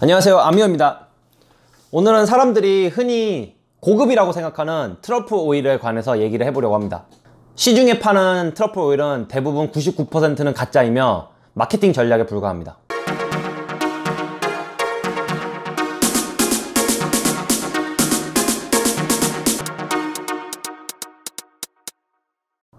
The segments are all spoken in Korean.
안녕하세요, 아미오입니다. 오늘은 사람들이 흔히 고급이라고 생각하는 트러플 오일에 관해서 얘기를 해보려고 합니다. 시중에 파는 트러플 오일은 대부분 99%는 가짜이며 마케팅 전략에 불과합니다.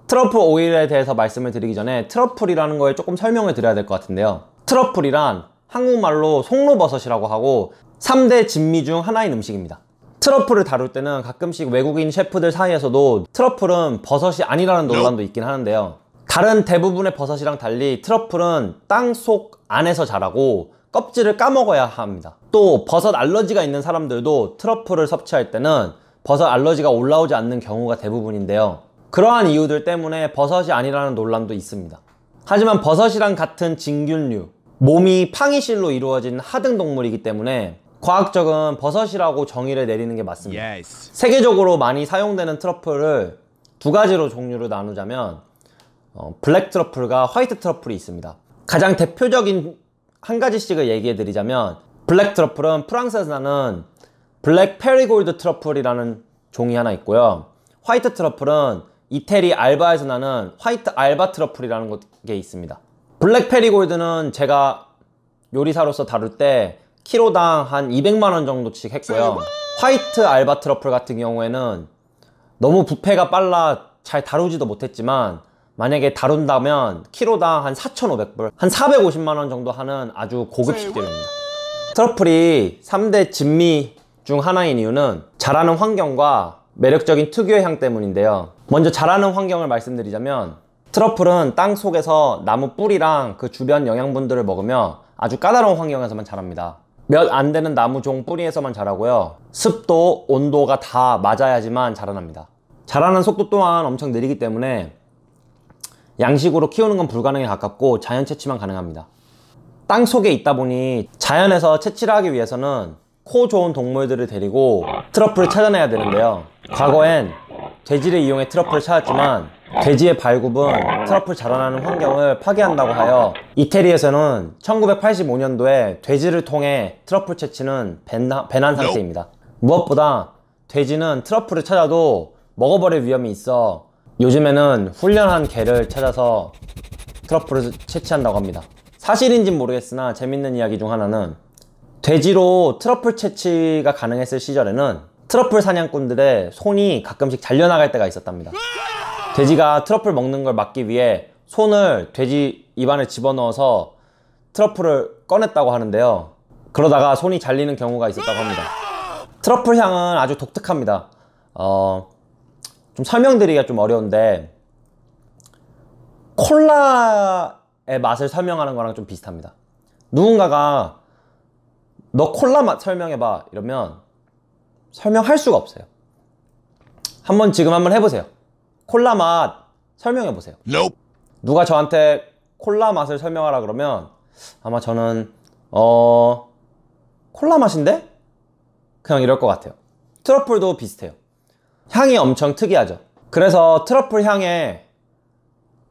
트러플 오일에 대해서 말씀을 드리기 전에 트러플이라는 거에 조금 설명을 드려야 될 것 같은데요. 트러플이란 한국말로 송로버섯이라고 하고 3대 진미 중 하나인 음식입니다. 트러플을 다룰 때는 가끔씩 외국인 셰프들 사이에서도 트러플은 버섯이 아니라는 논란도 있긴 하는데요. 다른 대부분의 버섯이랑 달리 트러플은 땅 속 안에서 자라고 껍질을 까먹어야 합니다. 또 버섯 알러지가 있는 사람들도 트러플을 섭취할 때는 버섯 알러지가 올라오지 않는 경우가 대부분인데요. 그러한 이유들 때문에 버섯이 아니라는 논란도 있습니다. 하지만 버섯이랑 같은 진균류, 몸이 팡이실로 이루어진 하등 동물이기 때문에 과학적은 버섯이라고 정의를 내리는 게 맞습니다. 세계적으로 많이 사용되는 트러플을 두 가지로 종류로 나누자면 블랙 트러플과 화이트 트러플이 있습니다. 가장 대표적인 한 가지씩을 얘기해 드리자면 블랙 트러플은 프랑스에서 나는 블랙 페리골드 트러플이라는 종이 하나 있고요. 화이트 트러플은 이태리 알바에서 나는 화이트 알바 트러플이라는 게 있습니다. 블랙 페리골드는 제가 요리사로서 다룰 때 키로당 한 200만원 정도씩 했고요. 화이트 알바 트러플 같은 경우에는 너무 부패가 빨라 잘 다루지도 못했지만 만약에 다룬다면 키로당 한 4,500불, 한 450만원 정도 하는 아주 고급 식재료입니다. 트러플이 3대 진미 중 하나인 이유는 자라는 환경과 매력적인 특유의 향 때문인데요. 먼저 자라는 환경을 말씀드리자면 트러플은 땅 속에서 나무 뿌리랑 그 주변 영양분들을 먹으며 아주 까다로운 환경에서만 자랍니다. 몇 안 되는 나무 종 뿌리에서만 자라고요. 습도, 온도가 다 맞아야지만 자라납니다. 자라는 속도 또한 엄청 느리기 때문에 양식으로 키우는 건 불가능에 가깝고 자연 채취만 가능합니다. 땅 속에 있다 보니 자연에서 채취를 하기 위해서는 코 좋은 동물들을 데리고 트러플을 찾아내야 되는데요. 과거엔 돼지를 이용해 트러플을 찾았지만 돼지의 발굽은 트러플 자라나는 환경을 파괴한다고 하여 이태리에서는 1985년도에 돼지를 통해 트러플 채취는 밴한 상태입니다. 무엇보다 돼지는 트러플을 찾아도 먹어버릴 위험이 있어 요즘에는 훈련한 개를 찾아서 트러플을 채취한다고 합니다. 사실인지는 모르겠으나 재밌는 이야기 중 하나는 돼지로 트러플 채취가 가능했을 시절에는 트러플 사냥꾼들의 손이 가끔씩 잘려나갈 때가 있었답니다. 돼지가 트러플 먹는 걸 막기 위해 손을 돼지 입안에 집어넣어서 트러플을 꺼냈다고 하는데요. 그러다가 손이 잘리는 경우가 있었다고 합니다. 트러플 향은 아주 독특합니다. 좀 설명드리기가 좀 어려운데 콜라의 맛을 설명하는 거랑 좀 비슷합니다. 누군가가 너 콜라 맛 설명해봐 이러면 설명할 수가 없어요. 지금 한번 해보세요. 콜라 맛 설명해보세요. Nope. 누가 저한테 콜라 맛을 설명하라 그러면 아마 저는 콜라 맛인데? 그냥 이럴 것 같아요. 트러플도 비슷해요. 향이 엄청 특이하죠. 그래서 트러플 향에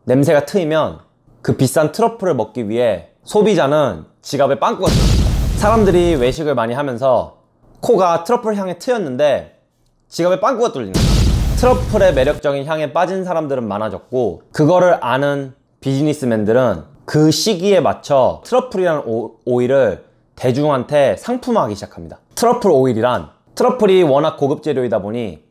냄새가 트이면 그 비싼 트러플을 먹기 위해 소비자는 지갑에 빵꾸가 뚫립니다. 사람들이 외식을 많이 하면서 코가 트러플 향에 트였는데 지갑에 빵꾸가 뚫립니다. 트러플의 매력적인 향에 빠진 사람들은 많아졌고 그거를 아는 비즈니스맨들은 그 시기에 맞춰 트러플이라는 오일을 대중한테 상품화하기 시작합니다. 트러플 오일이란 트러플이 워낙 고급 재료이다 보니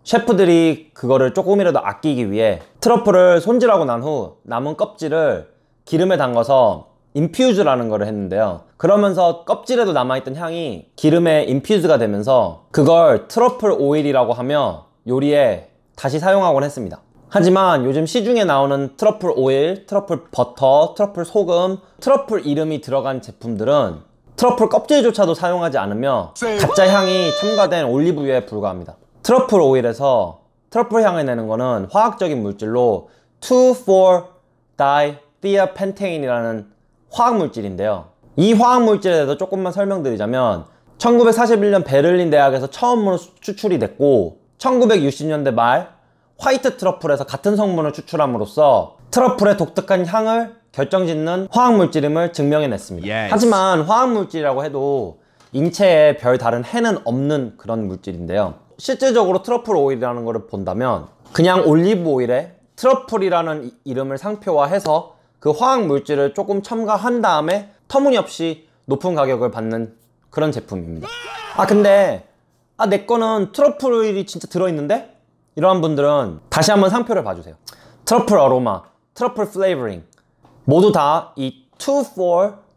셰프들이 그거를 조금이라도 아끼기 위해 트러플을 손질하고 난 후 남은 껍질을 기름에 담가서 인퓨즈라는 거를 했는데요. 그러면서 껍질에도 남아있던 향이 기름에 인퓨즈가 되면서 그걸 트러플 오일이라고 하며 요리에 다시 사용하곤 했습니다. 하지만 요즘 시중에 나오는 트러플 오일, 트러플 버터, 트러플 소금, 트러플 이름이 들어간 제품들은 트러플 껍질조차도 사용하지 않으며 가짜 향이 첨가된 올리브유에 불과합니다. 트러플 오일에서 트러플 향을 내는 거는 화학적인 물질로 2,4-diethylpentane이라는 화학물질인데요. 이 화학물질에 대해서 조금만 설명드리자면 1941년 베를린 대학에서 처음으로 추출이 됐고 1960년대 말 화이트 트러플에서 같은 성분을 추출함으로써 트러플의 독특한 향을 결정짓는 화학물질임을 증명해냈습니다. Yes. 하지만 화학물질이라고 해도 인체에 별 다른 해는 없는 그런 물질인데요. 실질적으로 트러플 오일이라는 것을 본다면 그냥 올리브 오일에 트러플이라는 이름을 상표화해서 그 화학물질을 조금 첨가한 다음에 터무니없이 높은 가격을 받는 그런 제품입니다. 근데 내 거는 트러플 오일이 진짜 들어있는데? 이러한 분들은 다시 한번 상표를 봐주세요. 트러플 어로마, 트러플 플레이버링 모두 다 이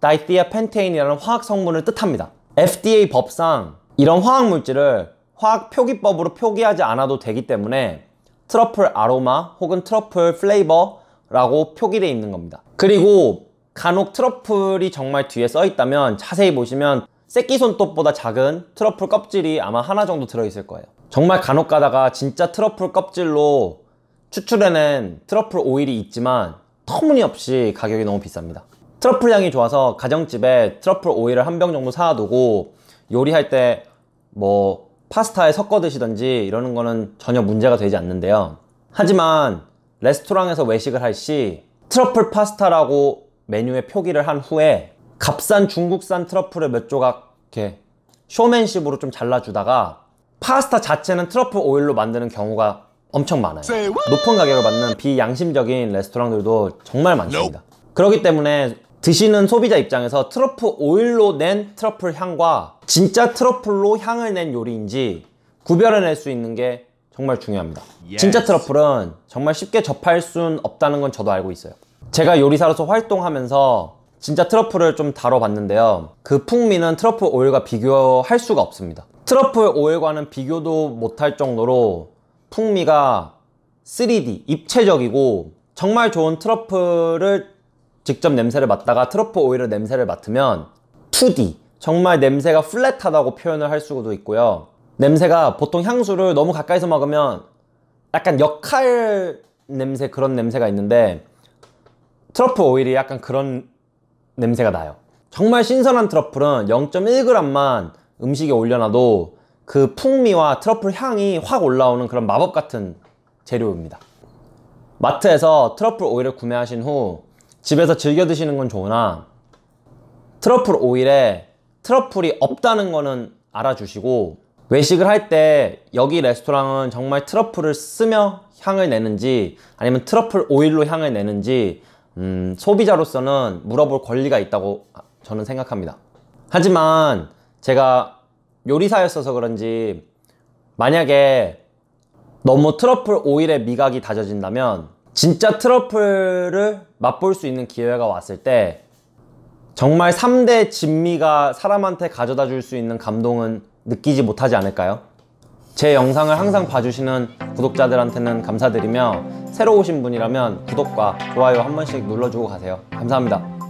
2,4-디티아펜테인이라는 화학 성분을 뜻합니다. FDA 법상 이런 화학물질을 화학 표기법으로 표기하지 않아도 되기 때문에 트러플 아로마 혹은 트러플 플레이버라고 표기되어 있는 겁니다. 그리고 간혹 트러플이 정말 뒤에 써 있다면 자세히 보시면 새끼손톱보다 작은 트러플 껍질이 아마 하나 정도 들어있을 거예요. 정말 간혹 가다가 진짜 트러플 껍질로 추출해낸 트러플 오일이 있지만 터무니없이 가격이 너무 비쌉니다. 트러플 향이 좋아서 가정집에 트러플 오일을 한 병 정도 사두고 요리할 때 뭐 파스타에 섞어 드시던지 이러는 거는 전혀 문제가 되지 않는데요. 하지만 레스토랑에서 외식을 할 시 트러플 파스타라고 메뉴에 표기를 한 후에 값싼 중국산 트러플을 몇 조각 이렇게 쇼맨십으로 좀 잘라주다가 파스타 자체는 트러플 오일로 만드는 경우가 엄청 많아요. 높은 가격을 받는 비양심적인 레스토랑들도 정말 많습니다. 그렇기 때문에 드시는 소비자 입장에서 트러플 오일로 낸 트러플 향과 진짜 트러플로 향을 낸 요리인지 구별해낼 수 있는 게 정말 중요합니다. 진짜 트러플은 정말 쉽게 접할 순 없다는 건 저도 알고 있어요. 제가 요리사로서 활동하면서 진짜 트러플을 좀 다뤄봤는데요. 그 풍미는 트러플 오일과 비교할 수가 없습니다. 트러플 오일과는 비교도 못할 정도로 풍미가 3D, 입체적이고 정말 좋은 트러플을 직접 냄새를 맡다가 트러플 오일의 냄새를 맡으면 2D, 정말 냄새가 플랫하다고 표현을 할 수도 있고요. 냄새가 보통 향수를 너무 가까이서 먹으면 약간 역할 냄새, 그런 냄새가 있는데 트러플 오일이 약간 그런 냄새가 나요. 정말 신선한 트러플은 0.1g만 음식에 올려놔도 그 풍미와 트러플 향이 확 올라오는 그런 마법 같은 재료입니다. 마트에서 트러플 오일을 구매하신 후 집에서 즐겨 드시는 건 좋으나 트러플 오일에 트러플이 없다는 거는 알아주시고 외식을 할 때 여기 레스토랑은 정말 트러플을 쓰며 향을 내는지 아니면 트러플 오일로 향을 내는지 소비자로서는 물어볼 권리가 있다고 저는 생각합니다. 하지만 제가 요리사였어서 그런지 만약에 너무 트러플 오일에 미각이 다져진다면 진짜 트러플을 맛볼 수 있는 기회가 왔을 때 정말 3대 진미가 사람한테 가져다 줄 수 있는 감동은 느끼지 못하지 않을까요? 제 영상을 항상 봐주시는 구독자들한테는 감사드리며 새로 오신 분이라면 구독과 좋아요 한 번씩 눌러주고 가세요. 감사합니다.